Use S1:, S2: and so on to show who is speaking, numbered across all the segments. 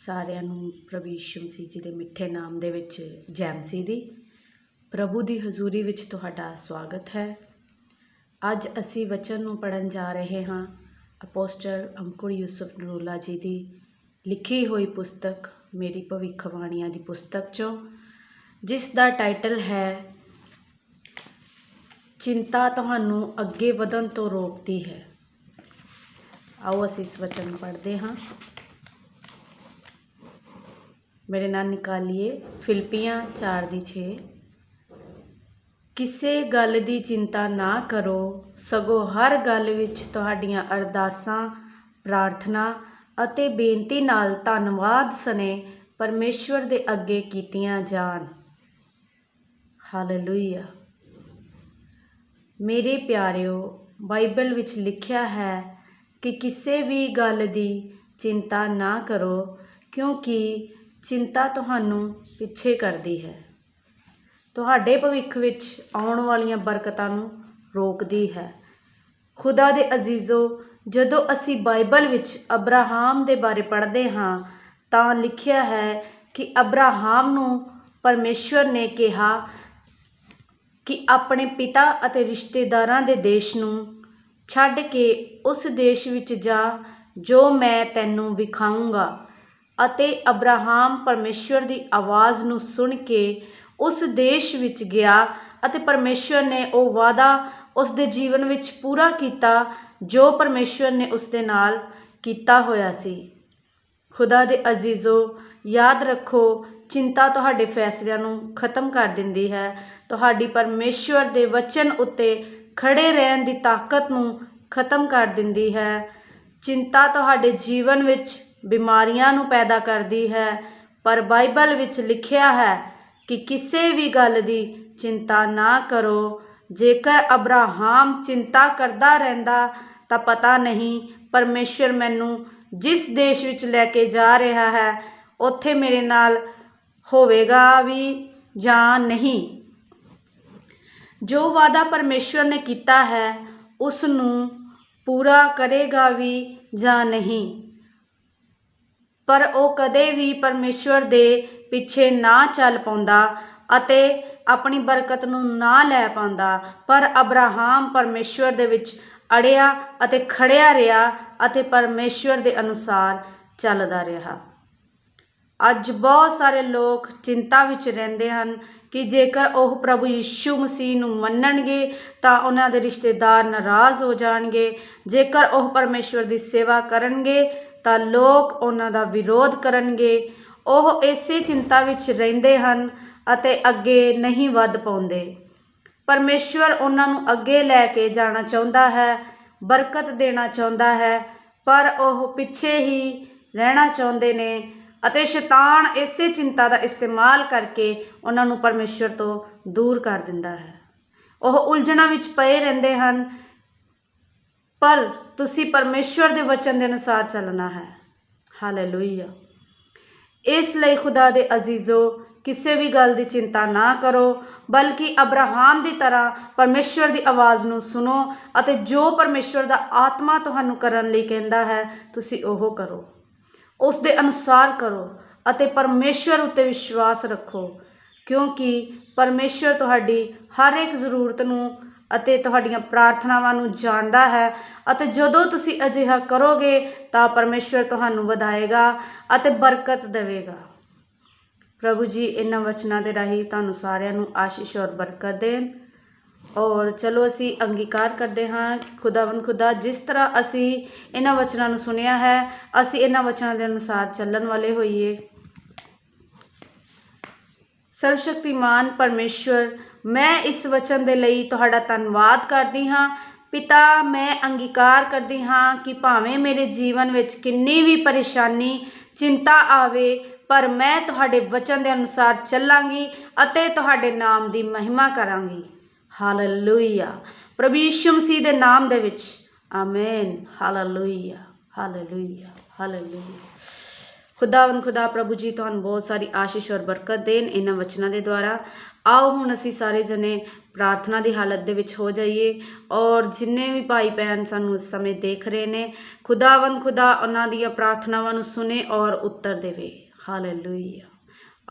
S1: ਸਾਰਿਆਂ ਨੂੰ ਪ੍ਰਭੂ ਯਿਸੂ ਮਸੀਹ ਜੀ ਦੇ ਮਿੱਠੇ ਨਾਮ ਦੇ ਵਿੱਚ ਜੈ ਮਸੀਹ ਦੀ। ਪ੍ਰਭੂ ਦੀ ਹਜ਼ੂਰੀ ਵਿੱਚ ਤੁਹਾਡਾ ਸਵਾਗਤ ਹੈ। ਅੱਜ ਅਸੀਂ ਵਚਨ ਨੂੰ ਪੜ੍ਹਨ ਜਾ ਰਹੇ ਹਾਂ ਅਪੋਸਟਲ ਅੰਕੁਰ ਯੂਸਫ ਨਰੂਲਾ ਜੀ ਦੀ ਲਿਖੀ ਹੋਈ ਪੁਸਤਕ ਮੇਰੀ ਭਵਿੱਖਬਾਣੀਆਂ ਦੀ ਪੁਸਤਕ 'ਚੋਂ, ਜਿਸ ਦਾ ਟਾਈਟਲ ਹੈ ਚਿੰਤਾ ਤੁਹਾਨੂੰ ਅੱਗੇ ਵਧਣ ਤੋਂ ਰੋਕਦੀ ਹੈ। ਆਓ ਅਸੀਂ ਇਸ ਵਚਨ ਨੂੰ ਪੜ੍ਹਦੇ ਹਾਂ। ਮੇਰੇ ਨਾਲ ਨਿਕਾਲੀਏ ਫਿਲਪੀਆਂ 4:6। ਕਿਸੇ ਗੱਲ ਦੀ ਚਿੰਤਾ ਨਾ ਕਰੋ, ਸਗੋਂ ਹਰ ਗੱਲ ਵਿੱਚ ਤੁਹਾਡੀਆਂ ਅਰਦਾਸਾਂ, ਪ੍ਰਾਰਥਨਾ ਅਤੇ ਬੇਨਤੀ ਨਾਲ ਧੰਨਵਾਦ ਸਣੇ ਪਰਮੇਸ਼ਵਰ ਦੇ ਅੱਗੇ ਕੀਤੀਆਂ ਜਾਣ। ਹਾਲੇਲੂਇਆ। ਮੇਰੇ ਪਿਆਰਿਓ, ਬਾਈਬਲ ਵਿੱਚ ਲਿਖਿਆ ਹੈ ਕਿ ਕਿਸੇ ਵੀ ਗੱਲ ਦੀ ਚਿੰਤਾ ਨਾ ਕਰੋ, ਕਿਉਂਕਿ ਚਿੰਤਾ ਤੁਹਾਨੂੰ ਪਿੱਛੇ ਕਰਦੀ ਹੈ, ਤੁਹਾਡੇ ਭਵਿੱਖ ਵਿੱਚ ਆਉਣ ਵਾਲੀਆਂ ਬਰਕਤਾਂ ਨੂੰ ਰੋਕਦੀ ਹੈ। ਖੁਦਾ ਦੇ ਅਜ਼ੀਜ਼ੋ, ਜਦੋਂ ਅਸੀਂ ਬਾਈਬਲ ਵਿੱਚ ਅਬਰਾਹਾਮ ਦੇ ਬਾਰੇ ਪੜ੍ਹਦੇ ਹਾਂ ਤਾਂ ਲਿਖਿਆ ਹੈ ਕਿ ਅਬਰਾਹਾਮ ਨੂੰ ਪਰਮੇਸ਼ਵਰ ਨੇ ਕਿਹਾ ਕਿ ਆਪਣੇ ਪਿਤਾ ਅਤੇ ਰਿਸ਼ਤੇਦਾਰਾਂ ਦੇ ਦੇਸ਼ ਨੂੰ ਛੱਡ ਕੇ ਉਸ ਦੇਸ਼ ਵਿੱਚ ਜਾ ਜੋ ਮੈਂ ਤੈਨੂੰ ਵਿਖਾਊਂਗਾ। ਅਤੇ ਅਬਰਾਹਾਮ ਪਰਮੇਸ਼ਵਰ ਦੀ ਆਵਾਜ਼ ਨੂੰ ਸੁਣ ਕੇ ਉਸ ਦੇਸ਼ ਵਿੱਚ ਗਿਆ ਅਤੇ ਪਰਮੇਸ਼ਵਰ ਨੇ ਉਹ ਵਾਅਦਾ ਉਸ ਦੇ ਜੀਵਨ ਵਿੱਚ ਪੂਰਾ ਕੀਤਾ ਜੋ ਪਰਮੇਸ਼ਵਰ ਨੇ ਉਸ ਦੇ ਨਾਲ ਕੀਤਾ ਹੋਇਆ ਸੀ। ਖੁਦਾ ਦੇ ਅਜ਼ੀਜ਼ੋ, ਯਾਦ ਰੱਖੋ, ਚਿੰਤਾ ਤੁਹਾਡੇ ਫੈਸਲਿਆਂ ਨੂੰ ਖਤਮ ਕਰ ਦਿੰਦੀ ਹੈ, ਤੁਹਾਡੀ ਪਰਮੇਸ਼ਵਰ ਦੇ ਵਚਨ ਉੱਤੇ ਖੜੇ ਰਹਿਣ ਦੀ ਤਾਕਤ ਨੂੰ ਖਤਮ ਕਰ ਦਿੰਦੀ ਹੈ। ਚਿੰਤਾ ਤੁਹਾਡੇ ਜੀਵਨ ਵਿੱਚ ਬਿਮਾਰੀਆਂ ਨੂੰ ਪੈਦਾ ਕਰਦੀ ਹੈ, ਪਰ ਬਾਈਬਲ ਵਿੱਚ ਲਿਖਿਆ ਹੈ ਕਿ ਕਿਸੇ ਵੀ ਗੱਲ ਦੀ ਚਿੰਤਾ ਨਾ ਕਰੋ। ਜੇਕਰ ਅਬਰਾਹਾਮ ਚਿੰਤਾ ਕਰਦਾ ਰਹਿੰਦਾ ਤਾਂ ਪਤਾ ਨਹੀਂ ਪਰਮੇਸ਼ਵਰ ਮੈਨੂੰ ਜਿਸ ਦੇਸ਼ ਵਿੱਚ ਲੈ ਕੇ ਜਾ ਰਿਹਾ ਹੈ ਉੱਥੇ ਮੇਰੇ ਨਾਲ ਹੋਵੇਗਾ ਵੀ ਜਾਂ ਨਹੀਂ। ਜੋ ਵਾਅਦਾ ਪਰਮੇਸ਼ਵਰ ਨੇ ਕੀਤਾ ਹੈ ਉਸ ਨੂੰ ਪੂਰਾ ਕਰੇਗਾ ਵੀ ਜਾਂ ਨਹੀਂ। ਪਰ ਉਹ ਕਦੇ ਵੀ ਪਰਮੇਸ਼ਵਰ ਦੇ ਪਿੱਛੇ ਨਾ ਚੱਲ ਪਾਉਂਦਾ ਅਤੇ ਆਪਣੀ ਬਰਕਤ ਨੂੰ ਨਾ ਲੈ ਪਾਉਂਦਾ। ਪਰ ਅਬਰਾਹਾਮ ਪਰਮੇਸ਼ਵਰ ਦੇ ਵਿੱਚ ਅੜਿਆ ਅਤੇ ਖੜਿਆ ਰਿਹਾ ਅਤੇ ਪਰਮੇਸ਼ਵਰ ਦੇ ਅਨੁਸਾਰ ਚੱਲਦਾ ਰਿਹਾ। ਅੱਜ ਬਹੁਤ ਸਾਰੇ ਲੋਕ ਚਿੰਤਾ ਵਿੱਚ ਰਹਿੰਦੇ ਹਨ ਕਿ ਜੇਕਰ ਉਹ ਪ੍ਰਭੂ ਯਿਸੂ ਮਸੀਹ ਨੂੰ ਮੰਨਣਗੇ ਤਾਂ ਉਹਨਾਂ ਦੇ ਰਿਸ਼ਤੇਦਾਰ ਨਾਰਾਜ਼ ਹੋ ਜਾਣਗੇ। ਜੇਕਰ ਉਹ ਪਰਮੇਸ਼ਵਰ ਦੀ ਸੇਵਾ ਕਰਨਗੇ ਤਾਂ ਲੋਕ ਉਹਨਾਂ ਦਾ ਵਿਰੋਧ ਕਰਨਗੇ। ਉਹ ਇਸੇ ਚਿੰਤਾ ਵਿੱਚ ਰਹਿੰਦੇ ਹਨ ਅਤੇ ਅੱਗੇ ਨਹੀਂ ਵੱਧ ਪਾਉਂਦੇ। ਪਰਮੇਸ਼ਵਰ ਉਹਨਾਂ ਨੂੰ ਅੱਗੇ ਲੈ ਕੇ ਜਾਣਾ ਚਾਹੁੰਦਾ ਹੈ, ਬਰਕਤ ਦੇਣਾ ਚਾਹੁੰਦਾ ਹੈ, ਪਰ ਉਹ ਪਿੱਛੇ ਹੀ ਰਹਿਣਾ ਚਾਹੁੰਦੇ ਨੇ ਅਤੇ ਸ਼ੈਤਾਨ ਇਸੇ ਚਿੰਤਾ ਦਾ ਇਸਤੇਮਾਲ ਕਰਕੇ ਉਹਨਾਂ ਨੂੰ ਪਰਮੇਸ਼ਵਰ ਤੋਂ ਦੂਰ ਕਰ ਦਿੰਦਾ ਹੈ। ਉਹ ਉਲਝਣਾਂ ਵਿੱਚ ਪਏ ਰਹਿੰਦੇ ਹਨ, ਪਰ ਤੁਸੀਂ ਪਰਮੇਸ਼ਵਰ ਦੇ ਵਚਨ ਦੇ ਅਨੁਸਾਰ ਚੱਲਣਾ ਹੈ। ਹਾਲੇਲੂਇਆ। ਇਸ ਲਈ ਖੁਦਾ ਦੇ ਅਜ਼ੀਜ਼ੋ, ਕਿਸੇ ਵੀ ਗੱਲ ਦੀ ਚਿੰਤਾ ਨਾ ਕਰੋ, ਬਲਕਿ ਅਬਰਾਹਾਮ ਦੀ ਤਰ੍ਹਾਂ ਪਰਮੇਸ਼ਵਰ ਦੀ ਆਵਾਜ਼ ਨੂੰ ਸੁਣੋ ਅਤੇ ਜੋ ਪਰਮੇਸ਼ਵਰ ਦਾ ਆਤਮਾ ਤੁਹਾਨੂੰ ਕਰਨ ਲਈ ਕਹਿੰਦਾ ਹੈ ਤੁਸੀਂ ਉਹ ਕਰੋ, ਉਸ ਦੇ ਅਨੁਸਾਰ ਕਰੋ ਅਤੇ ਪਰਮੇਸ਼ਵਰ ਉੱਤੇ ਵਿਸ਼ਵਾਸ ਰੱਖੋ, ਕਿਉਂਕਿ ਪਰਮੇਸ਼ਵਰ ਤੁਹਾਡੀ ਹਰ ਇੱਕ ਜ਼ਰੂਰਤ ਨੂੰ ਅਤੇ ਤੁਹਾਡੀਆਂ ਪ੍ਰਾਰਥਨਾਵਾਂ ਨੂੰ ਜਾਣਦਾ ਹੈ। ਅਤੇ ਜਦੋਂ ਤੁਸੀਂ ਅਜਿਹਾ ਕਰੋਗੇ ਤਾਂ ਪਰਮੇਸ਼ਵਰ ਤੁਹਾਨੂੰ ਵਧਾਏਗਾ ਅਤੇ ਬਰਕਤ ਦੇਵੇਗਾ। ਪ੍ਰਭੂ ਜੀ ਇਹਨਾਂ ਵਚਨਾਂ ਦੇ ਰਾਹੀਂ ਤੁਹਾਨੂੰ ਸਾਰਿਆਂ ਨੂੰ ਆਸ਼ੀਸ਼ ਔਰ ਬਰਕਤ ਦੇਣ। ਔਰ ਚਲੋ ਅਸੀਂ ਅੰਗੀਕਾਰ ਕਰਦੇ ਹਾਂ ਕਿ ਖੁਦਾਵੰਦ ਖੁਦਾ, ਜਿਸ ਤਰ੍ਹਾਂ ਅਸੀਂ ਇਹਨਾਂ ਵਚਨਾਂ ਨੂੰ ਸੁਣਿਆ ਹੈ ਅਸੀਂ ਇਹਨਾਂ ਵਚਨਾਂ ਦੇ ਅਨੁਸਾਰ ਚੱਲਣ ਵਾਲੇ ਹੋਈਏ। ਸਰਵਸ਼ਕਤੀਮਾਨ ਪਰਮੇਸ਼ਵਰ, ਮੈਂ ਇਸ ਵਚਨ ਦੇ ਲਈ ਤੁਹਾਡਾ ਧੰਨਵਾਦ ਕਰਦੀ ਹਾਂ। ਪਿਤਾ, ਮੈਂ ਅੰਗੀਕਾਰ ਕਰਦੀ ਹਾਂ ਕਿ ਭਾਵੇਂ ਮੇਰੇ ਜੀਵਨ ਵਿੱਚ ਕਿੰਨੀ ਵੀ ਪਰੇਸ਼ਾਨੀ, ਚਿੰਤਾ ਆਵੇ, ਪਰ ਮੈਂ ਤੁਹਾਡੇ ਵਚਨ ਦੇ ਅਨੁਸਾਰ ਚੱਲਾਂਗੀ ਅਤੇ ਤੁਹਾਡੇ ਨਾਮ ਦੀ ਮਹਿਮਾ ਕਰਾਂਗੀ। ਹਾਲੇਲੂਇਆ। ਪ੍ਰਭੂ ਯਿਸੂ ਮਸੀਹ ਦੇ ਨਾਮ ਦੇ ਵਿੱਚ ਆਮੇਨ। Hallelujah, hallelujah, hallelujah. खुदा प्रभु जी तुहानू बहुत सारी आशीष और बरकत देन इन्हां वचनां दे द्वारा। आओ हुण असीं सारे जने प्रार्थना की हालत दे विच हो जाइए और जिन्ने भी भाई भैन सानू इस समय देख रहे ने खुदा उन्हां दीयां प्रार्थनावां नू सुने और उत्तर देवे। हालेलुया।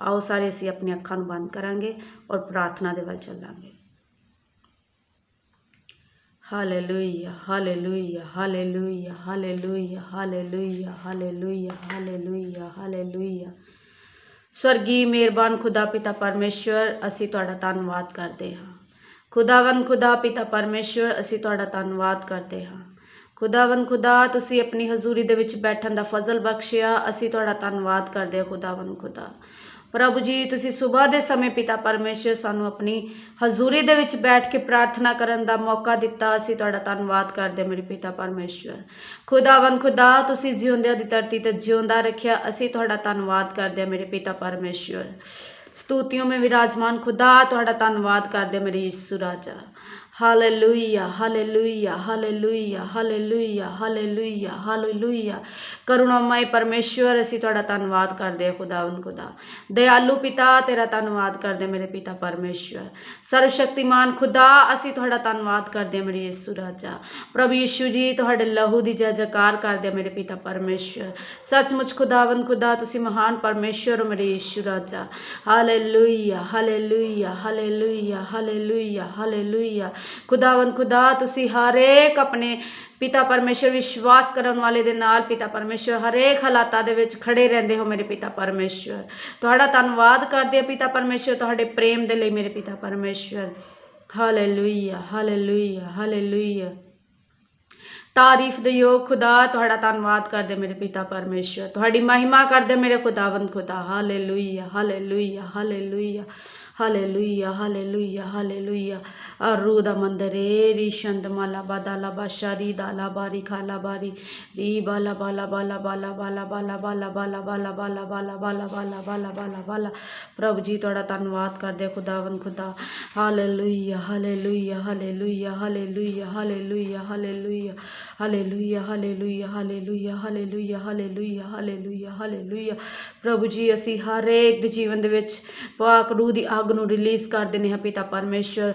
S1: आओ सारे असीं अपनी अखां नू बंद करांगे और प्रार्थना दे वल चलांगे। Hallelujah hallelujah hallelujah hallelujah hallelujah hallelujah hallelujah hallelujah. स्वर्गीय मेहरबान खुदा पिता परमेश्वर असीं तुहाडा धन्नवाद करते हाँ। खुदा पिता परमेश्वर असीं तुहाडा धन्नवाद करते हाँ। खुदा तुसीं अपनी हजूरी दे विच बैठण दा फजल बख्शिया, असीं तुहाडा धन्नवाद करदे हां। खुदा प्रभु जी तुसीं सुबह दे समय पिता परमेश्वर सानू अपनी हजूरी दे विच बैठ के प्रार्थना करन दा मौका दिता, असीं तुहाडा धन्नवाद करदे मेरे पिता परमेश्वर। खुदा तुसीं जिउंदियां दी धरती ते जिउंदा रखिया, असीं तुहाडा धन्नवाद करदे मेरे पिता परमेश्वर। स्तुतियों में विराजमान खुदा तुहाडा धन्नवाद करदे मेरे यीशु राजा। Hallelujah hallelujah hallelujah hallelujah hallelujah hallelujah. करुणामय परमेश्वर असीं तुहाडा धन्नवाद करदे खुदा। दयालु पिता तेरा धन्नवाद करदे मेरे पिता परमेश्वर। सर्वशक्तिमान खुदा असीं तुहाडा धन्नवाद करदे मेरे यीशु राजा। प्रभु यीशु जी तुहाडे लहू दी जय जयकार करदे मेरे पिता परमेश्वर। सचमुच खुदा तुसीं महान परमेश्वर हो मेरे यीशु राजा। Hallelujah hallelujah hallelujah hallelujah hallelujah. खुदा तुसीं हर एक अपने पिता परमेश्वर विश्वास करन वाले दे नाल पिता परमेश्वर हर एक हालातां दे विच खड़े रहंदे हो मेरे पिता परमेश्वर। तुहाडा धन्नवाद करदे पिता परमेश्वर तुहाडे प्रेम दे लई मेरे पिता परमेश्वर। Hallelujah hallelujah hallelujah. तारीफ दे योग खुदा तुहाडा धन्नवाद करदे मेरे पिता परमेश्वर। तुहाडी महिमा करदे मेरे खुदा। Hallelujah hallelujah hallelujah hallelujah hallelujah hallelujah. अरू दा मंदर री शंद माला बादाला बाशारी दाला बारी खाला बारी री बाला बाला बाला बाला बाला बाला बाला बाला बाला बाला बाला बाला बाला बाला बाला बाला। प्रभु जी तुहाडा धन्नवाद करदे खुदा। Hallelujah hallelujah hallelujah hallelujah hallelujah hallelujah hallelujah hallelujah hallelujah hallelujah hallelujah hallelujah hallelujah. प्रभु जी असीं हर एक दे जीवन दे विच पाक रूह दी अग नूं रिलीज़ कर दिंदे हां पिता परमेश्वर।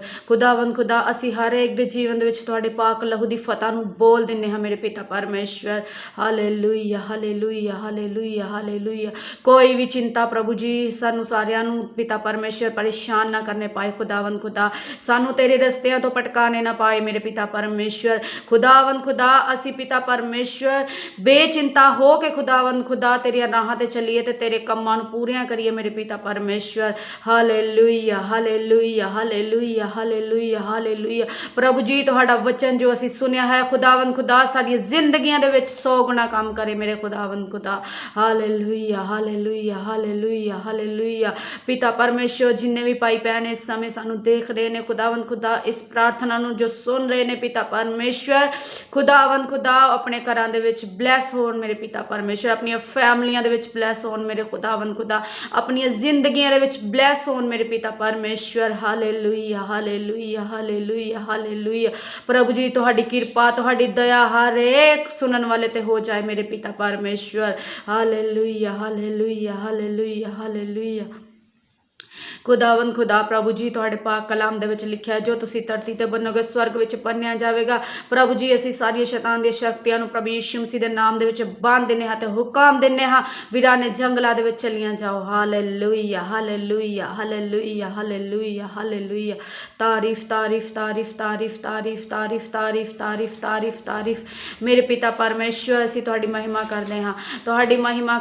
S1: खुदा असीं हर एक दे जीवन दे विच तुहाडे पाक लहू दी फतह नूं बोल दिंदे हां मेरे पिता परमेश्वर। Hallelujah hallelujah hallelujah hallelujah. कोई भी चिंता प्रभु जी सानू सारियां नूं पिता परमेश्वर परेशान ना करने पाए खुदा। सानू तेरे रस्तियां तो भटकाने ना पाए मेरे पिता परमेश्वर। खुदा असीं पिता परमेश्वर बेचिंता हो के खुदा तेरियां राहां ते चलीए ते तेरे कम्मां नूं पूरियां करिए मेरे पिता परमेश्वर। Hallelujah hallelujah hallelujah hallelujah hallelujah. प्रभु जी तुहाडा वचन जो असीं सुनिया है खुदा साडियां जिंदगियां दे विच 100 गुना काम करे मेरे खुदा। Hallelujah hallelujah hallelujah hallelujah. पिता परमेश्वर जिन्ने भी भाई भैन इस समय सानू देख रहे ने खुदा इस प्रार्थना नूं जो सुन रहे ने पिता परमेश्वर खुदा अपने घरां दे विच ब्लैस होण मेरे पिता परमेश्वर। अपनी फैमिलियां दे विच ब्लैस होण मेरे खुदा। अपनी जिंदगियां दे विच ब्लैस होण मेरे पिता परमेश्वर। Hallelujah hallelujah hallelujah hallelujah. प्रभु जी तुहाडी कृपा तुहाडी दया हर एक सुनन वाले ते हो जाए मेरे पिता परमेश्वर। Hallelujah hallelujah hallelujah hallelujah. खुदा प्रभु जी तुहाडे पाक कलाम दे विच लिखिया जो तुसीं धरती ते बन्नोगे स्वर्ग विच बन्निया जावेगा। प्रभु जी असीं सारियां शैतान दी शक्तियां नूं प्रभु यीशु मसीह दे नाम दे विच बांध दिंदे हां ते हुक्म दिंदे हां वीराने जंगलां दे विच चलियां जाओ। Hallelujah hallelujah hallelujah hallelujah hallelujah. तारीफ तारीफ तारीफ तारीफ तारीफ तारीफ तारीफ तारीफ तारीफ तारीफ मेरे पिता परमेश्वर। असीं तुहाडी महिमा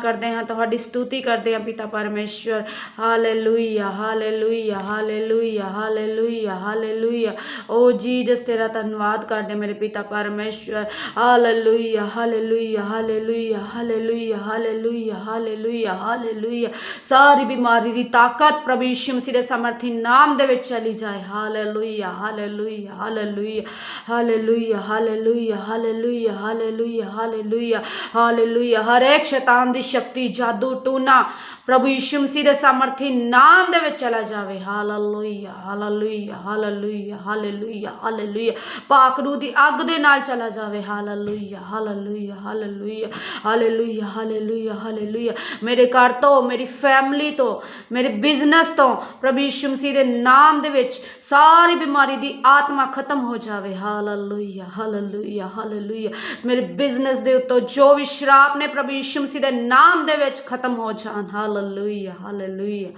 S1: करदे हां तुहाडी स्तुति करदे हां पिता परमेश्वर। Hallelujah hallelujah hallelujah hallelujah hallelujah. ओ जीसस तेरा धन्नवाद करदे मेरे पिता परमेश्वर। Hallelujah hallelujah hallelujah hallelujah hallelujah hallelujah hallelujah. सारी बीमारी दी ताकत प्रभु यीशु मसीह दे सामर्थी नाम दे विच चली जाए। Hallelujah hallelujah hallelujah hallelujah hallelujah hallelujah hallelujah hallelujah hallelujah. हर एक शैतान दी शक्ति जादू टूना प्रभु यीशु मसीह दे सामर्थी नाम ਨਾਮ ਦੇ ਵਿੱਚ ਚਲਾ ਜਾਵੇ। Hallelujah hallelujah hallelujah hallelujah hallelujah. ਪਾਕ ਰੂਹ ਦੀ ਅੱਗ ਦੇ ਨਾਲ ਚਲਾ ਜਾਵੇ। Hallelujah hallelujah hallelujah hallelujah hallelujah hallelujah. ਮੇਰੇ ਘਰ ਤੋਂ, ਮੇਰੀ ਫੈਮਿਲੀ ਤੋਂ, ਮੇਰੇ ਬਿਜ਼ਨਸ ਤੋਂ ਪ੍ਰਭੂ ਯਿਸੂ ਮਸੀਹ ਦੇ ਨਾਮ ਦੇ ਵਿੱਚ ਸਾਰੀ ਬਿਮਾਰੀ ਦੀ ਆਤਮਾ ਖਤਮ ਹੋ ਜਾਵੇ। Hallelujah hallelujah hallelujah. ਮੇਰੇ ਬਿਜ਼ਨਸ ਦੇ ਉੱਤੋਂ ਜੋ ਵੀ ਸ਼ਰਾਪ ਨੇ ਪ੍ਰਭੂ ਯਿਸੂ ਮਸੀਹ ਦੇ ਨਾਮ ਦੇ ਵਿੱਚ ਖਤਮ ਹੋ ਜਾਣ। Hallelujah hallelujah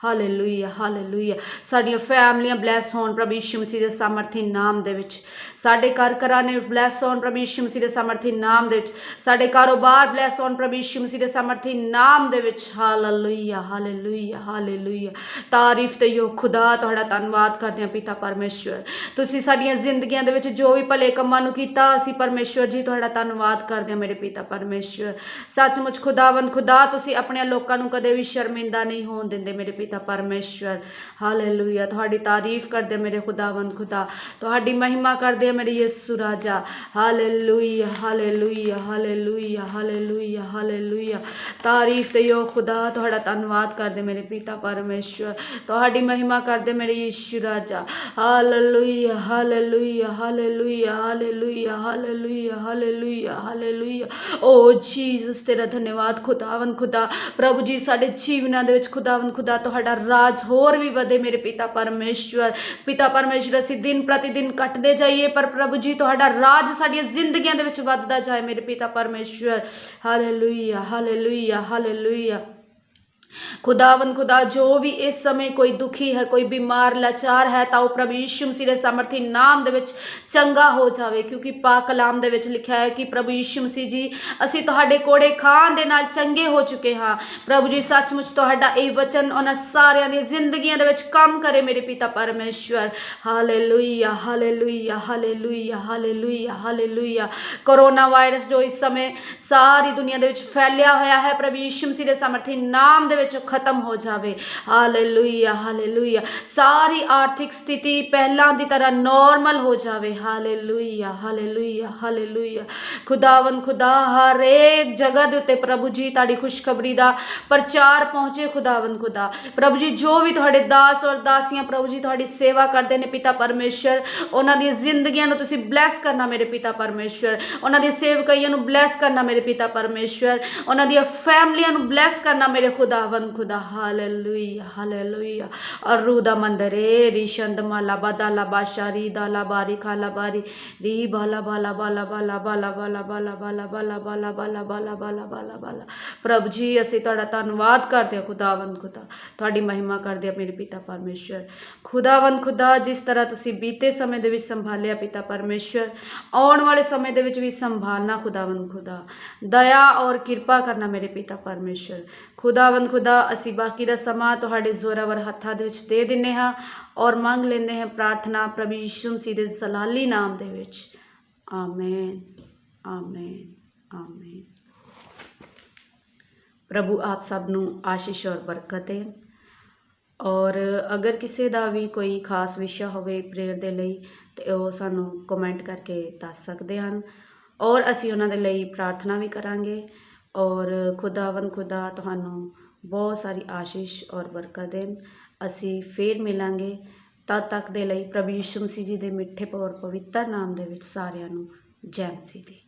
S1: hallelujah hallelujah. ਸਾਡੀਆਂ ਫੈਮਲੀਆਂ ਬਲੈਸ ਹੋਣ ਪ੍ਰਭੂ ਯਿਸੂ ਮਸੀਹ ਦੇ ਸਾਮਰਥੀ ਨਾਮ ਦੇ ਵਿੱਚ। ਸਾਡੇ ਘਰ ਘਰਾਣੇ ਬਲੈਸ ਹੋਣ ਪ੍ਰਭੂ ਯਿਸੂ ਮਸੀਹ ਦੇ ਸਾਮਰਥੀ ਨਾਮ ਦੇ ਵਿੱਚ। ਸਾਡੇ ਕਾਰੋਬਾਰ ਬਲੈਸ ਹੋਣ ਪ੍ਰਭੂ ਯਿਸੂ ਮਸੀਹ ਦੇ ਸਾਮਰਥੀ ਨਾਮ ਦੇ ਵਿੱਚ। Hallelujah hallelujah hallelujah. ਤਾਰੀਫ ਤੇ ਯੋਗ ਖੁਦਾ ਤੁਹਾਡਾ ਧੰਨਵਾਦ ਕਰਦੇ ਹਾਂ ਪਿਤਾ ਪਰਮੇਸ਼ਵਰ। ਤੁਸੀਂ ਸਾਡੀਆਂ ਜ਼ਿੰਦਗੀਆਂ ਦੇ ਵਿੱਚ ਜੋ ਵੀ ਭਲੇ ਕੰਮਾਂ ਨੂੰ ਕੀਤਾ, ਅਸੀਂ ਪਰਮੇਸ਼ਵਰ ਜੀ ਤੁਹਾਡਾ ਧੰਨਵਾਦ ਕਰਦੇ ਹਾਂ ਮੇਰੇ ਪਿਤਾ ਪਰਮੇਸ਼ਵਰ। ਸੱਚਮੁੱਚ ਖੁਦਾਵੰਦ ਖੁਦਾ, ਤੁਸੀਂ ਆਪਣੇ ਲੋਕਾਂ ਨੂੰ ਕਦੇ ਵੀ ਸ਼ਰਮਿੰਦਾ ਨਹੀਂ ਹੋਣ ਦਿੰਦੇ ਮੇਰੇ ਪਿਤਾ ਪਰਮੇਸ਼ਵਰ। ਹਾਲੇਲੂਇਆ। ਤੁਹਾਡੀ ਤਾਰੀਫ ਕਰਦੇ ਮੇਰੇ ਖੁਦਾਵੰਦ ਖੁਦਾ, ਤੁਹਾਡੀ ਮਹਿਮਾ ਕਰਦੇ ਮੇਰੇ ਯਿਸੂ ਰਾਜਾ। Hallelujah hallelujah hallelujah hallelujah hallelujah. ਤਾਰੀਫ ਤੇ ਯੋਗ ਖੁਦਾ, ਤੁਹਾਡਾ ਧੰਨਵਾਦ ਕਰਦੇ ਮੇਰੇ ਪਿਤਾ ਪਰਮੇਸ਼ਵਰ। ਤੁਹਾਡੀ ਮਹਿਮਾ ਕਰਦੇ ਮੇਰੇ ਯਿਸੂ ਰਾਜਾ। Hallelujah hallelujah hallelujah hallelujah hallelujah hallelujah hallelujah. ਓ ਜੀਸਸ, ਤੇਰਾ ਧੰਨਵਾਦ ਖੁਦਾਵੰਦ ਖੁਦਾ। ਪ੍ਰਭੂ ਜੀ, ਸਾਡੇ ਜੀਵਨਾਂ ਦੇ ਵਿੱਚ ਖੁਦਾਵੰਦ ਖੁਦਾ ਤੁਹਾਡਾ ਰਾਜ ਹੋਰ ਵੀ ਵਧੇ ਮੇਰੇ ਪਿਤਾ ਪਰਮੇਸ਼ਵਰ। ਪਿਤਾ ਪਰਮੇਸ਼ਵਰ, ਅਸੀਂ ਦਿਨ ਪ੍ਰਤੀ ਦਿਨ ਕੱਟਦੇ ਜਾਈਏ, ਪਰ ਪ੍ਰਭੂ ਜੀ ਤੁਹਾਡਾ ਰਾਜ ਸਾਡੀਆਂ ਜ਼ਿੰਦਗੀਆਂ ਦੇ ਵਿੱਚ ਵੱਧਦਾ ਜਾਏ ਮੇਰੇ ਪਿਤਾ ਪਰਮੇਸ਼ਵਰ। Hallelujah hallelujah hallelujah. ਖੁਦਾਵੰਦ ਖੁਦਾ, ਜੋ ਵੀ ਇਸ ਸਮੇਂ ਕੋਈ ਦੁਖੀ ਹੈ, ਕੋਈ ਬਿਮਾਰ ਲਾਚਾਰ ਹੈ, ਤਾਂ ਉਹ ਪ੍ਰਭੂ ਯਿਸੂ ਮਸੀਹ ਦੇ ਸਮਰਥੀ ਨਾਮ ਦੇ ਵਿੱਚ ਚੰਗਾ ਹੋ ਜਾਵੇ, ਕਿਉਂਕਿ ਪਾਕ ਕਲਾਮ ਦੇ ਵਿੱਚ ਲਿਖਿਆ ਹੈ ਕਿ ਪ੍ਰਭੂ ਯਿਸੂ ਮਸੀਹ ਜੀ, ਅਸੀਂ ਤੁਹਾਡੇ ਕੋੜੇ ਖਾਣ ਦੇ ਨਾਲ ਚੰਗੇ ਹੋ ਚੁੱਕੇ ਹਾਂ। ਪ੍ਰਭੂ ਜੀ, ਸੱਚਮੁੱਚ ਤੁਹਾਡਾ ਇਹ ਵਚਨ ਉਹਨਾਂ ਸਾਰਿਆਂ ਦੀਆਂ ਜ਼ਿੰਦਗੀਆਂ ਦੇ ਵਿੱਚ ਕੰਮ ਕਰੇ ਮੇਰੇ ਪਿਤਾ ਪਰਮੇਸ਼ਵਰ। Hallelujah hallelujah hallelujah hallelujah hallelujah. Corona virus ਜੋ ਇਸ ਸਮੇਂ ਸਾਰੀ ਦੁਨੀਆ ਦੇ ਵਿੱਚ ਫੈਲਿਆ ਹੋਇਆ ਹੈ, ਪ੍ਰਭੂ ਯਿਸੂ ਮਸੀਹ ਦੇ ਸਮਰਥੀ ਨਾਮ ਦੇ ਵਿੱਚ ਖਤਮ ਹੋ ਜਾਵੇ। Hallelujah hallelujah. ਸਾਰੀ ਆਰਥਿਕ ਸਥਿਤੀ ਪਹਿਲਾਂ ਦੀ ਤਰ੍ਹਾਂ ਨੋਰਮਲ ਹੋ ਜਾਵੇ। Hallelujah hallelujah hallelujah. ਖੁਦਾਵੰਦ ਖੁਦਾ, ਹਰੇਕ ਜਗ੍ਹਾ ਦੇ ਉੱਤੇ ਪ੍ਰਭੂ ਜੀ ਤੁਹਾਡੀ ਖੁਸ਼ਖਬਰੀ ਦਾ ਪ੍ਰਚਾਰ ਪਹੁੰਚੇ। ਖੁਦਾਵੰਦ ਖੁਦਾ, ਪ੍ਰਭੂ ਜੀ, ਜੋ ਵੀ ਤੁਹਾਡੇ ਦਾਸ ਔਰ ਦਾਸੀਆਂ ਪ੍ਰਭੂ ਜੀ ਤੁਹਾਡੀ ਸੇਵਾ ਕਰਦੇ ਨੇ ਪਿਤਾ ਪਰਮੇਸ਼ਰ, ਉਹਨਾਂ ਦੀਆਂ ਜ਼ਿੰਦਗੀਆਂ ਨੂੰ ਤੁਸੀਂ ਬਲੈਸ ਕਰਨਾ ਮੇਰੇ ਪਿਤਾ ਪਰਮੇਸ਼ਰ। ਉਹਨਾਂ ਦੀਆਂ ਸੇਵਕਾਈਆਂ ਨੂੰ ਬਲੈਸ ਕਰਨਾ ਮੇਰੇ ਪਿਤਾ ਪਰਮੇਸ਼ਰ। ਉਹਨਾਂ ਦੀਆਂ ਫੈਮਲੀਆਂ ਨੂੰ ਬਲੈਸ ਕਰਨਾ ਮੇਰੇ ਖੁਦਾਵੰਦ ਖੁਦਾ। Hallelujah hallelujah. ਅਰੂ ਦਾ ਮੰਦਰ ਏ ਰਿਸ਼ੰਦ ਮਾਲਾ ਬਦਾਲਾ ਬਾਸ਼ਾਰੀ ਦਾਲਾ ਬਾਰੀ ਖਾਲਾ ਬਾਰੀ ਰੀ ਬਾਲਾ ਬਾਲਾ ਬਾਲਾ ਬਾਲਾ ਬਾਲਾ ਬਾਲਾ ਬਾਲਾ ਬਾਲਾ ਬਾਲਾ ਬਾਲਾ ਬਾਲਾ ਬਾਲਾ ਬਾਲਾ ਬਾਲਾ ਬਾਲਾ। ਪ੍ਰਭੂ ਜੀ, ਅਸੀਂ ਤੁਹਾਡਾ ਧੰਨਵਾਦ ਕਰਦੇ ਹਾਂ ਖੁਦਾਵੰਦ ਖੁਦਾ, ਤੁਹਾਡੀ ਮਹਿਮਾ ਕਰਦੇ ਹਾਂ ਮੇਰੇ ਪਿਤਾ ਪਰਮੇਸ਼ਰ। ਖੁਦਾਵੰਦ ਖੁਦਾ, ਜਿਸ ਤਰ੍ਹਾਂ ਤੁਸੀਂ ਬੀਤੇ ਸਮੇਂ ਦੇ ਵਿੱਚ ਸੰਭਾਲਿਆ ਪਿਤਾ ਪਰਮੇਸ਼ਰ, ਆਉਣ ਵਾਲੇ ਸਮੇਂ ਦੇ ਵਿੱਚ ਵੀ ਸੰਭਾਲਣਾ ਖੁਦਾਵੰਦ ਖੁਦਾ। ਦਇਆ ਔਰ ਕਿਰਪਾ ਕਰਨਾ ਮੇਰੇ ਪਿਤਾ ਪਰਮੇਸ਼ਰ। ਖੁਦਾਵੰਦ ਖੁਦਾ, ਅਸੀਂ ਬਾਕੀ ਦਾ ਸਮਾਂ ਤੁਹਾਡੇ ਜ਼ੋਰਾਵਰ ਹੱਥਾਂ ਦੇ ਵਿੱਚ ਦੇ ਦਿੰਦੇ ਹਾਂ ਔਰ ਮੰਗ ਲੈਂਦੇ ਹਾਂ ਪ੍ਰਾਰਥਨਾ ਪ੍ਰਭੂ ਯਿਸੂ ਮਸੀਹ ਦੇ ਜਲਾਲੀ ਨਾਮ ਦੇ ਵਿੱਚ। Amen amen amen. ਪ੍ਰਭੂ ਆਪ ਸਭ ਨੂੰ ਆਸ਼ੀਸ਼ ਔਰ ਬਰਕਤ ਦੇਣ। ਔਰ ਅਗਰ ਕਿਸੇ ਦਾ ਵੀ ਕੋਈ ਖਾਸ ਵਿਸ਼ਾ ਹੋਵੇ ਪ੍ਰੇਅਰ ਦੇ ਲਈ, ਤੇ ਉਹ ਸਾਨੂੰ ਕਮੈਂਟ ਕਰਕੇ ਦੱਸ ਸਕਦੇ ਹਨ ਔਰ ਅਸੀਂ ਉਹਨਾਂ ਦੇ ਲਈ ਪ੍ਰਾਰਥਨਾ ਵੀ ਕਰਾਂਗੇ। ਔਰ ਖੁਦਾਵੰਦ ਖੁਦਾ ਤੁਹਾਨੂੰ ਬਹੁਤ ਸਾਰੀ ਆਸ਼ੀਸ਼ ਔਰ ਬਰਕਤ ਦੇਣ। ਅਸੀਂ ਫੇਰ ਮਿਲਾਂਗੇ, ਤਦ ਤੱਕ ਦੇ ਲਈ ਪ੍ਰਭੂ ਯਿਸੂ ਮਸੀਹ ਜੀ ਦੇ ਮਿੱਠੇ ਔਰ ਪਵਿੱਤਰ ਨਾਮ ਦੇ ਵਿੱਚ ਸਾਰਿਆਂ ਨੂੰ ਜੈ ਮਸੀਹ ਦੀ।